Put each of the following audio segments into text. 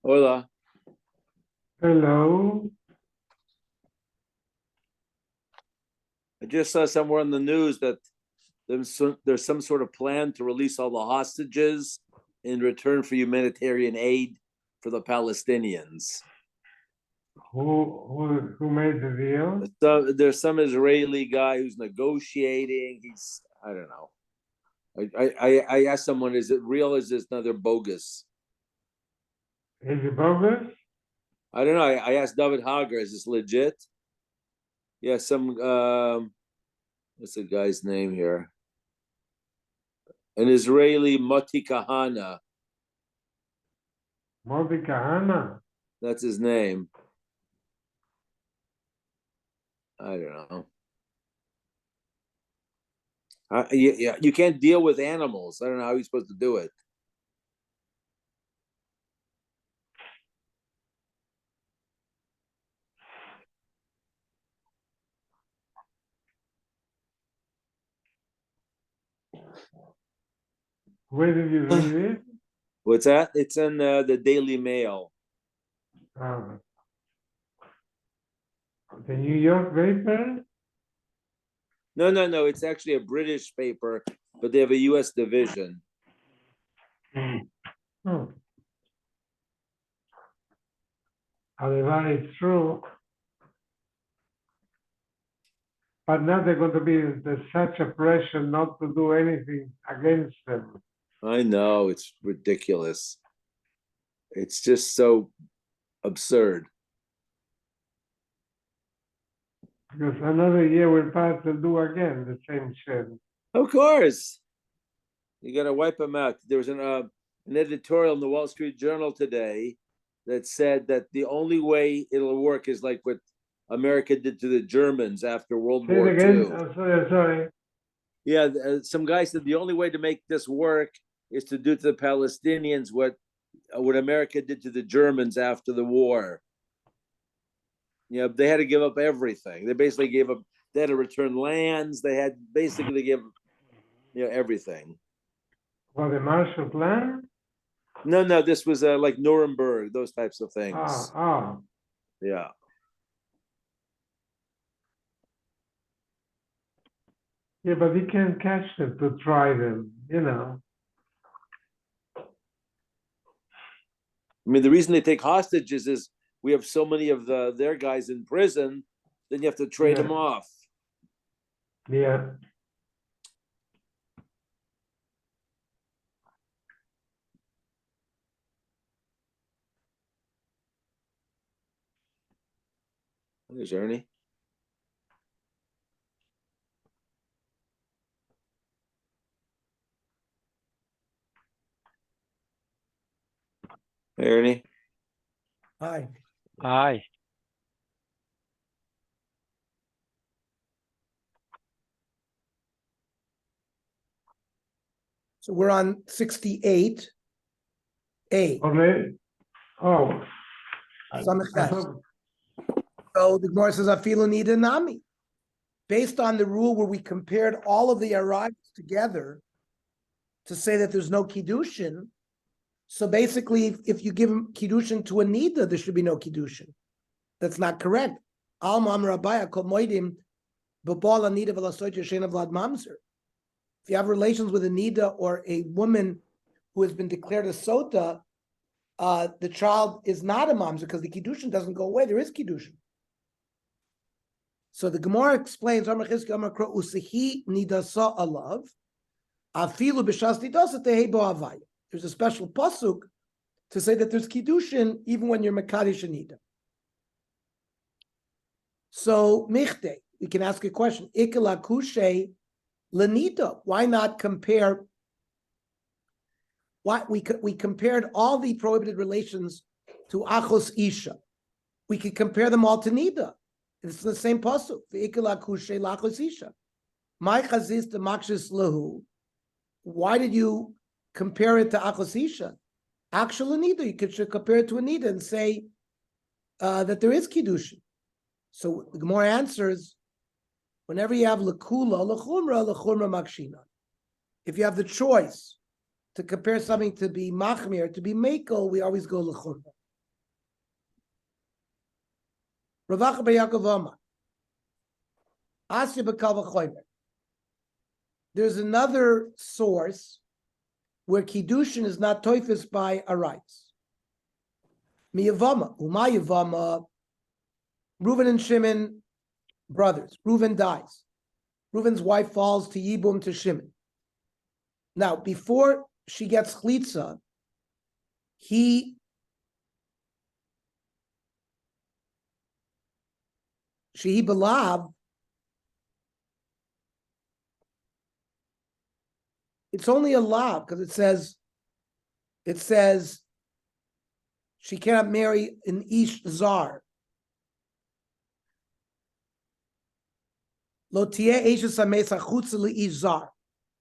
Hola. Hello. I just saw somewhere on the news that there's some sort of plan to release all the hostages in return for humanitarian aid for the Palestinians. Who made the deal? So there's some Israeli guy who's negotiating. I don't know. I asked someone, is it real? Is this another bogus? Is it bogus? I don't know. I asked David Hager, is this legit? Yeah, some what's the guy's name here? An Israeli Moti Kahana. Moti Kahana? That's his name. I don't know. You can't deal with animals. I don't know how you're supposed to do it. Where did you read it? What's that? It's in the Daily Mail. The New York paper? No. It's actually a British paper, but they have a U.S. division. Oh. However, it's true. But now they're going to be there's such a pressure not to do anything against them. I know, it's ridiculous. It's just so absurd. Because another year will pass, they'll do again the same shit. Of course. You got to wipe them out. There was an editorial in the Wall Street Journal today that said that the only way it'll work is like what America did to the Germans after World War II. Oh, sorry. Yeah, some guy said the only way to make this work is to do to the Palestinians what America did to the Germans after the war. You know, they had to give up everything. They basically gave up. They had to return lands. They had basically give, everything. For the Marshall Plan? No. This was like Nuremberg, those types of things. Yeah. Yeah, but you can't catch them to try them, I mean, the reason they take hostages is we have so many of their guys in prison, then you have to trade them off. Yeah. There's Ernie. Hey, Ernie. Hi. Hi. So we're on 68A. Okay. Oh. Samech Ches. So the Gemara says, Afilu Nida Nami. Based on the rule where we compared all of the arrivals together to say that there's no Kiddushin, so basically, if you give Kiddushin to a Nida, there should be no Kiddushin. That's not correct. Al Mamar Abaya Kol Moedim B'Bala Nida V'Lasoit Yeshena Vlad Mamzer. If you have relations with a Nida or a woman who has been declared a Sota, the child is not a Mamzer because the Kiddushin doesn't go away. There is Kiddushin. So the Gemara explains, there's a special pasuk to say that there's Kiddushin even when you're Mekadosh Nida. So, Michte, we can ask a question. Ikela kushe lenida. Why not compare? We compared all the prohibited relations to achos isha. We could compare them all to nida. It's the same pasuk. Ikela kushe lachos isha. My chazis to makshis lahu. Why did you compare it to achos isha? Actual nida. You should compare it to a nida and say that there is kiddushin. So the Gemara answers, whenever you have lekula, lechumra makshina. If you have the choice to compare something to be machmir, to be makel, we always go lechumra. Ravacha bar Yaakov Omar. Asya b'kal v'choymer. There's another source where Kiddushin is not toifus by a rights. Miyavama, Umayavama, Reuven and Shimon, brothers. Reuven dies. Reuven's wife falls to Yibum to Shimon. Now, before she gets chalitza, she belav. It's only a lav because it says she cannot marry an ish zar. Lo tieh eishes hamesa chutz leish zar.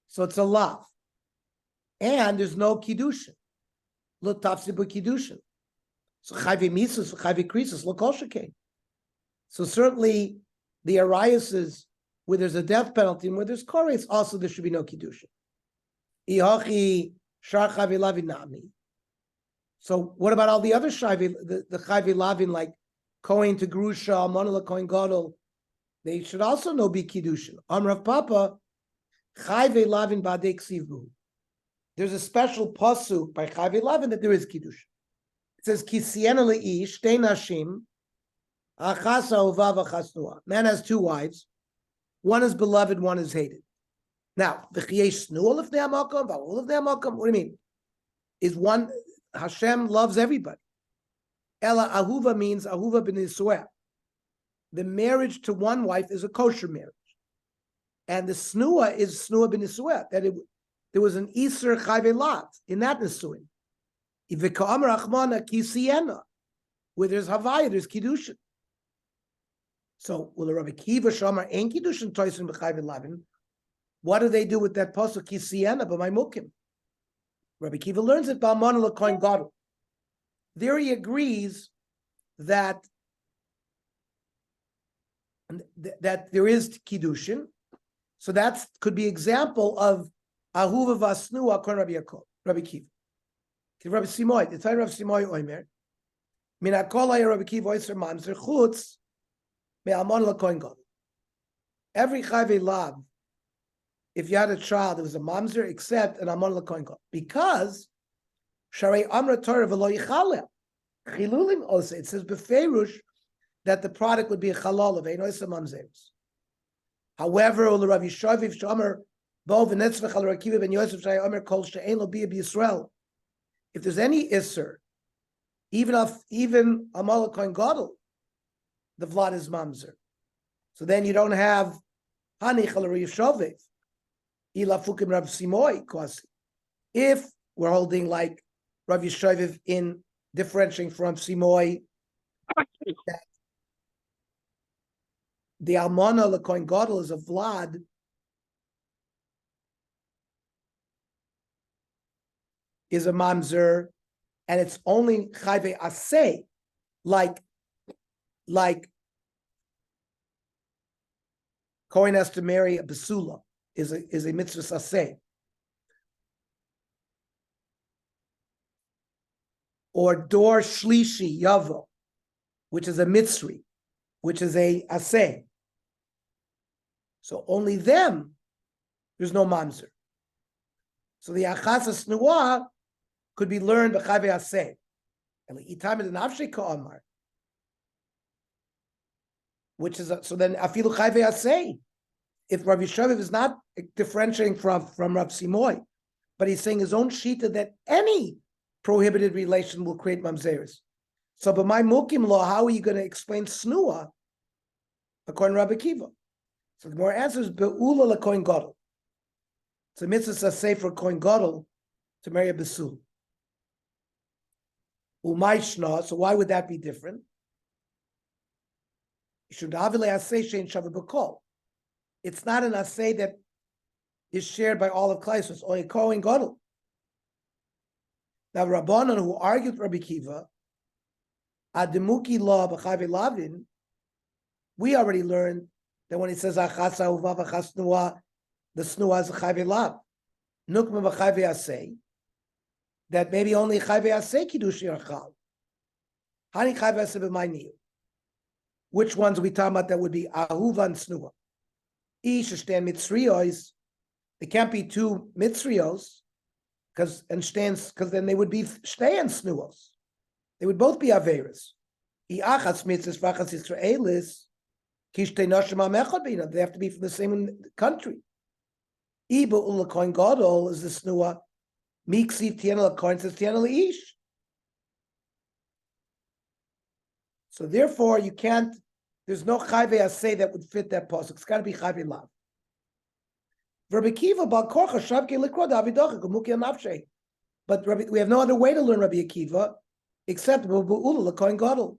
So it's a lav. And there's no kiddushin. Lo tafsi b'kiddushin. So chayvi misus, chayvi krisus, lo kol shekain. So certainly the ariases where there's a death penalty and where there's koretz, also there should be no kiddushin. Ihachi shar chayvi lavin nami. So what about all the other chayvi, the chayvi lavin like Kohen to Grusha, Almana Kohen Gadol? They should also know be kiddushin. Amrav Papa chayvi lavin ba'dei ksivu. There's a special pasuk by chayvi lavin that there is kiddushin. It says kisiena leish shtei nashim achasa uvav achasnua. Man has two wives. One is beloved, one is hated. Now, the chiesh snua lifnei hamakom, va'ul lifnei hamakom. What do you mean? Is one Hashem loves everybody? Ela ahuva means ahuva b'nisuah. The marriage to one wife is a kosher marriage, and the snua is snua b'nisuah. That there was an iser chayve lat in that nisuin. Iveka'amar achmana kisiena, where there's havaya, there's kiddushin. So, will the Rabbi Kiva Shamar ain't kiddushin toisin b'chayve lavin? What do they do with that pasuk kisiena b'may mukim? Rabbi Kiva learns it b'almana l'kohen gadol. There he agrees that there is kiddushin, so that could be example of ahuva vasnu akon Rabbi Yaakov, Rabbi Kiva. Rabbi Simoy, the time Rabbi Simoy oimer, min hakol haya Rabbi Kiva oiser mamzer chutz me'almana l'kohen gadol. Every chayve lav, if you had a child, it was a mamzer, except an almana l'kohen gadol, because sharei amra Torah v'lo yichalel chilulim also. It says befeirush that the product would be a halal of einois mamzeros. However, ul Rav Yishaviv shomer bo v'netzvech al Rakiva ben Yosef shay omer kol she'ein lo bia b'Yisrael. If there's any isser, even almana l'kohen gadol, the vlad is mamzer. So then you don't have hanich al Rav Yishaviv. Ilafukim Rav Simoy kwasi. If we're holding like Rav Yishaviv in differentiating from Simoy, that the almana l'kohen gadol is a vlad, is a mamzer, and it's only chayve aseh, like Kohen has to marry a besula, is a mitzvah aseh. Or dor shlishi yavo, which is a mitzri, which is a aseh. So only them, there's no mamzer. So the achasa snua could be learned by chayve aseh. Which is so then afilu chayve aseh. If Rav Yishaviv is not differentiating from Rav Simoy, but he's saying his own shita that any prohibited relation will create mamzeres. So, but my mukim law, how are you going to explain snua according to Rabbi Kiva? So the more answers be'ula l'kohen gadol. It's a mitzvah say for kohen gadol to marry a besul. Umayshna. So why would that be different? Should avile asay shein shava b'kol. It's not an asay that is shared by all of Klai, so it's only kohen gadol. Now, Rabbanan, who argued with Rabbi Kiva, Ademuki law b'chayve lavin, we already learned that when it says achasa uvav achasnua, the snua is a chayve lav. Nukma b'chayve asay, that maybe only chayve asay kiddush yarchal. Hani chayve asay b'mayniu. Which ones are we talking about that would be ahuva and snua? Ish stand mitzriyos. There can't be two mitzriyos because then they would be shtei and snuos. They would both be averis. Iachas mitzvahs v'achas Yisraelis kishtei nashim amechad b'inam. They have to be from the same country. Iba ulakoin gadol is the snua. Miksiv tiana lakoin says tiana leish. So therefore, you can't. There's no chayve asay that would fit that pasuk. It's got to be chayve lav. Rabbi Akiva bal korcha shavke likro davidocha gumuki amavshe. But we have no other way to learn Rabbi Akiva except b'ula lakoin gadol.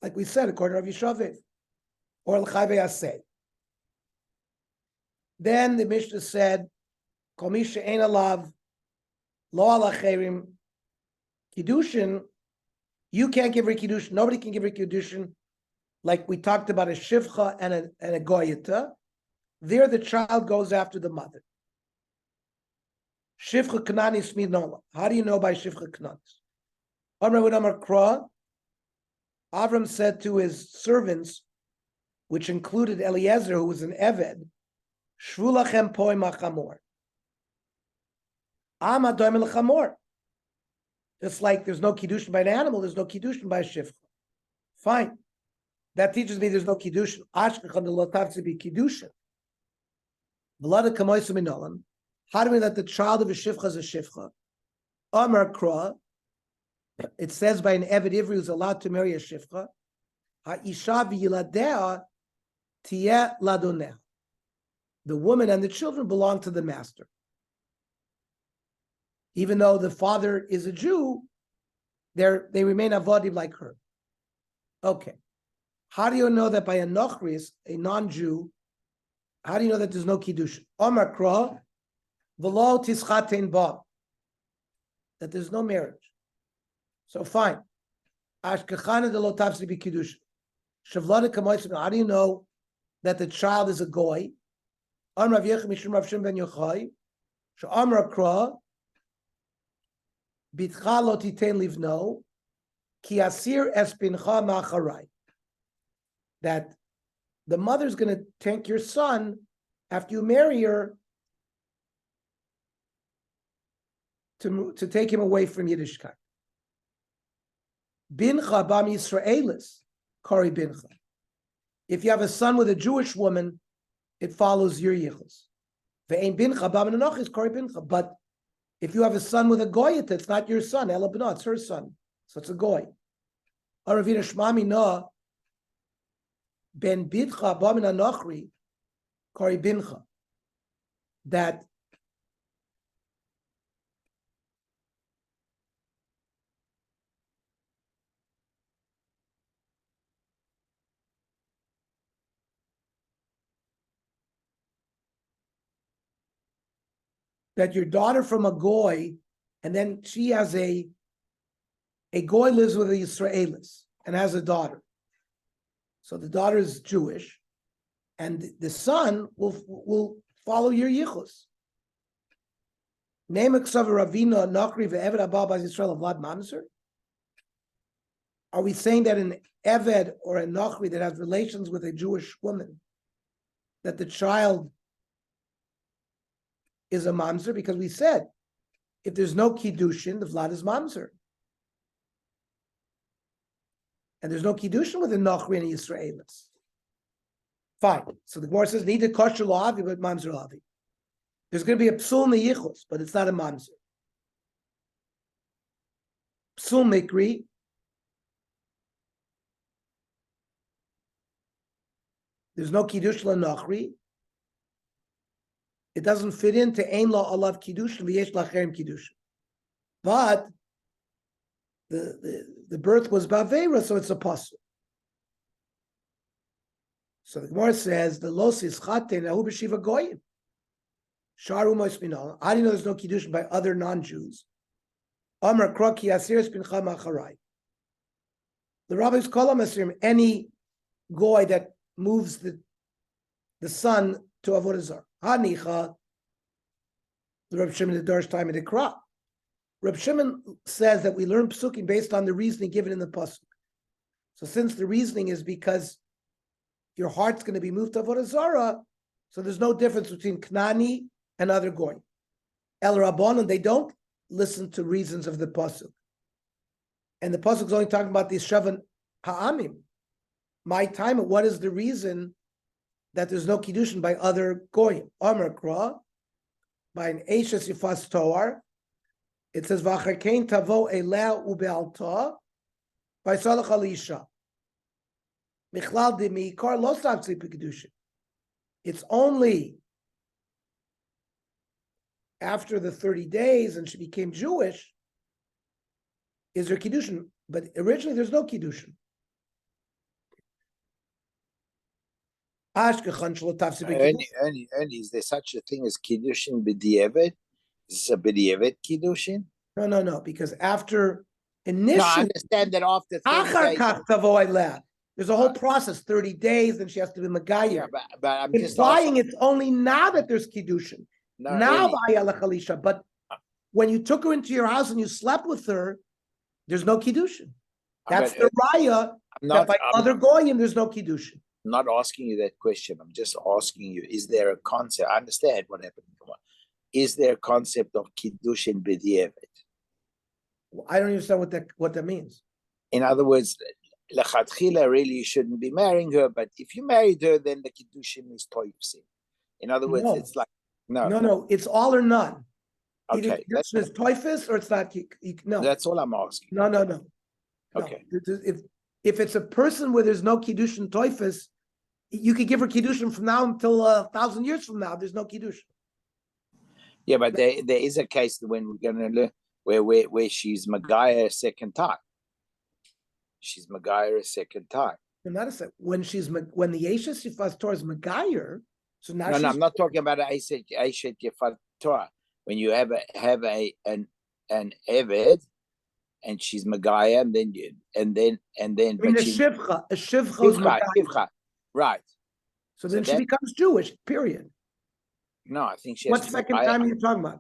Like we said, according to Rabbi Shaviv, or l'chayve asay. Then the Mishnah said, "Kol mi she'ein alav lo alacherim Kidushin." You can't give her Kiddushin. Nobody can give her Kiddushin. Like we talked about a Shivcha and a Goyita. There the child goes after the mother. Shivcha Kanani Smid Nola. How do you know by Shivcha Kanani? Amar Kra. Avram said to his servants, which included Eliezer, who was an Eved, Shvulachem Poi Machamor. Amadoim El Chamor. Just like there's no Kiddushin by an animal, there's no Kiddushin by a Shivcha. Fine. That teaches me there's no Kiddushin. Ashkechan de lotav to be Kiddushin. V'lada kamoisu minolan. How do we know that the child of a Shivcha is a Shivcha? Amar Kra. It says by an Eved Ivri who's allowed to marry a Shivcha. Ha'isha v'yiladea tiyeh ladoneh. The woman and the children belong to the master. Even though the father is a Jew, they remain avodim like her. Okay. How do you know that by a nochris, a non-Jew, how do you know that there's no kiddushin? Omar kra, v'lo tischatein ba, that there's no marriage. So fine. Ashkechana de lo tavsi be kiddushin. Shavlada kamoisim. How do you know that the child is a goy? Amar Rav Yechim mishum Rav Shimon ben Yochai. Amar kra. Bitcha lo titein livno, ki asir es pincha macharai. That the mother's going to take your son after you marry her to take him away from Yiddishkeit. Bincha bam Yisraelis, kari bincha. If you have a son with a Jewish woman, it follows your yichus. Ve'ein bincha bam anochis kari bincha. But if you have a son with a goyet, it's not your son. Ela b'no, it's her son. So it's a goy. Aravina shmami no ben bidcha bamin anochri kari bincha. That your daughter from a goy, and then she has a goy lives with the Yisraelis and has a daughter. So the daughter is Jewish, and the son will follow your yichus. Name Ksav Ravina Nachri ve'Eved Abba Baz Yisrael Vlad Mamzer. Are we saying that an Eved or a Nachri that has relations with a Jewish woman, that the child is a mamzer? Because we said, if there's no kiddushin, the vlad is mamzer. And there's no kiddushin with a nochri and a Yisraelis. Fine. So the Gemara says, need a kosher la'avi, but mamzer la'avi. There's going to be a psul meyichos, but it's not a mamzer. Psul mikri. There's no kiddushin la'nochri. It doesn't fit into Ein La Alav Kiddushin v'yesh Lacherim Kiddushin. But the birth was Bavera, so it's a puzzle. So the Gemara says, the Los is Chatein Ahu B'Shiva Goyim. Sharu Mos Minol. How do you know there's no Kiddushin by other non-Jews? Amar Krok Ki Asiris Pincha Macharai. The rabbis call him Asirim, any Goy that moves the son to Avodah Zarah. Hanicha, the Reb Shimon the Darsh time of the crop. Reb Shimon says that we learn psukim based on the reasoning given in the pasuk. So since the reasoning is because your heart's going to be moved to Avodah Zarah, so there's no difference between Knani and other goy. El Rabbanon, they don't listen to reasons of the pasuk, and the pasuk is only talking about these Shavan Ha'amim. My time, what is the reason that there's no kiddushin by other goyim? Amar Kra, by an Eishes Yifas Toar, it says V'acharkein tavo eleh ubealta by Salach Alisha. Michlal de Mikar lo stavtzi b'kiddushin. It's only after the 30 days and she became Jewish is there kiddushin, but originally there's no kiddushin. Only, is there such a thing as Kiddushin b'di'evet? Is this a b'di'evet Kiddushin? No, because after No, I initially, understand that after 30 achar days. kach tavo eleh, there's a whole process, 30 days, and she has to be Yeah, Megayir. but I'm just Implying asking. it's only now that there's kiddushin. No, Now Eli, v'haya lechalisha, but when you took her into your house and you slept with her, there's no kiddushin. That's but, the raya I'm that not, by I'm other goyim there's no kiddushin. not asking you that question. I'm just asking you, is there a concept? I understand what happened. Is there a concept of Kiddushin b'di'evet? I don't understand what that means. In other words, lechatchila, really you shouldn't be marrying her, but if you married her, then the Kiddushin is toifsim. In other words, No. it's like, no. No, it's all or none. Either Okay, kiddushin is toifus or it's not. No, that's all I'm asking. no. Okay. No. If it's a person where there's no kiddushin toifus, you could give her kiddushin from now until 1,000 years from now. There's no kiddushin. Yeah, but there is a case when we're going to learn where she's Magaya a second time. She's Magaya a second time. No, not a second. When the Yeshes Yifas Torah is Megayer, so now No, I'm not talking about Aishet Yefat Torah. When you have an Eved and she's Magaya, and then I mean, but a she's Shivcha is Megayer. Shivcha, right? So then So she becomes Jewish. Period. No, I think she has What to second Magaya. time are you talking about?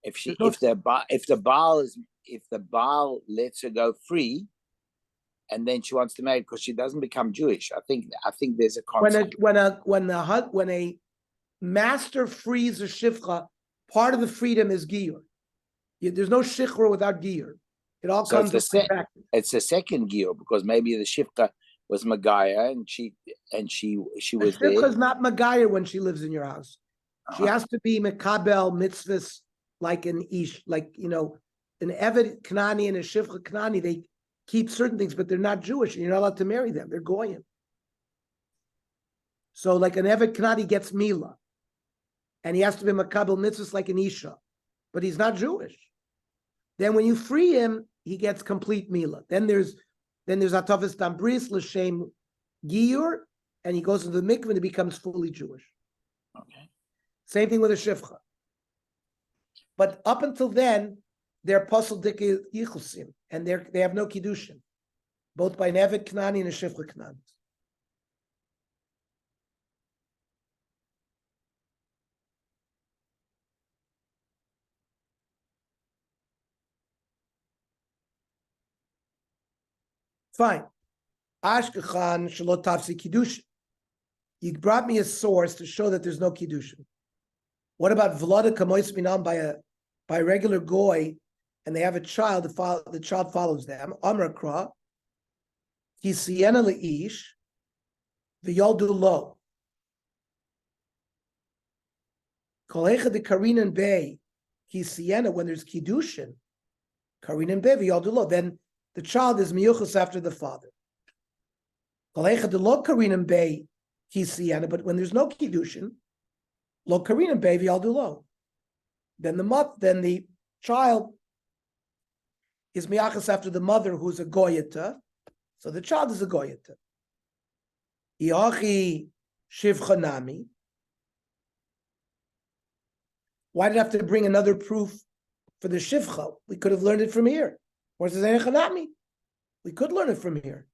If the Baal lets her go free, and then she wants to marry because she doesn't become Jewish, I think there's a concept. When a master frees a shivcha, part of the freedom is giyur. There's no shichra without giyur. It all So comes back. it's a second giyur because maybe the shifta was Magaya and she was there. Shivcha is not Megayer when she lives in your house. She has to be mekabel mitzvahs like an ish, like an Eved Knani and a Shivcha Knani. They keep certain things, but they're not Jewish, and you're not allowed to marry them. They're goyim. So, like an Eved Knani gets Mila, and he has to be mekabel mitzvahs like an Isha, but he's not Jewish. Then, when you free him, he gets complete Mila. Then there's Atavas Dambris l'shem Giyur, and he goes into the mikveh and he becomes fully Jewish. Okay. Same thing with a shivcha. But up until then, they're posel dike yichusim, and they have no kiddushin, both by an Eved Knani and a Shivcha Knani. Fine. Ashkechan shalot tafsi kiddushin. You brought me a source to show that there's no kiddushin. What about v'lada kamois minam by a regular goy, and they have a child, the child follows them. Amar kra, kisiyena leish, v'yoldu lo. Kolecha de karinan bay, kisiyena, when there's kiddushin, karinan bay v'yoldu lo, then the child is miyuchas after the father. Kolecha de lo karinan bay, kisiyena, but when there's no kiddushin, lo karinan bay v'yoldu lo. Then the child is miyachas after the mother, who's a goyeta. So the child is a goyeta. Iachi shivchanami. Why did I have to bring another proof for the shivcha? We could have learned it from here. Or says chanami. We could learn it from here.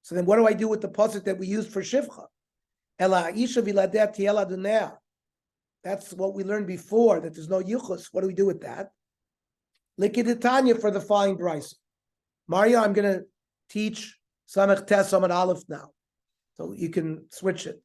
So then, what do I do with the pasuk that we used for shivcha? Ela isha viladet tiela dunea. That's what we learned before, that there's no yichus. What do we do with that? Likiditanya for the following brisa. Mario, I'm going to teach Samech Tes Samad Aleph now. So you can switch it.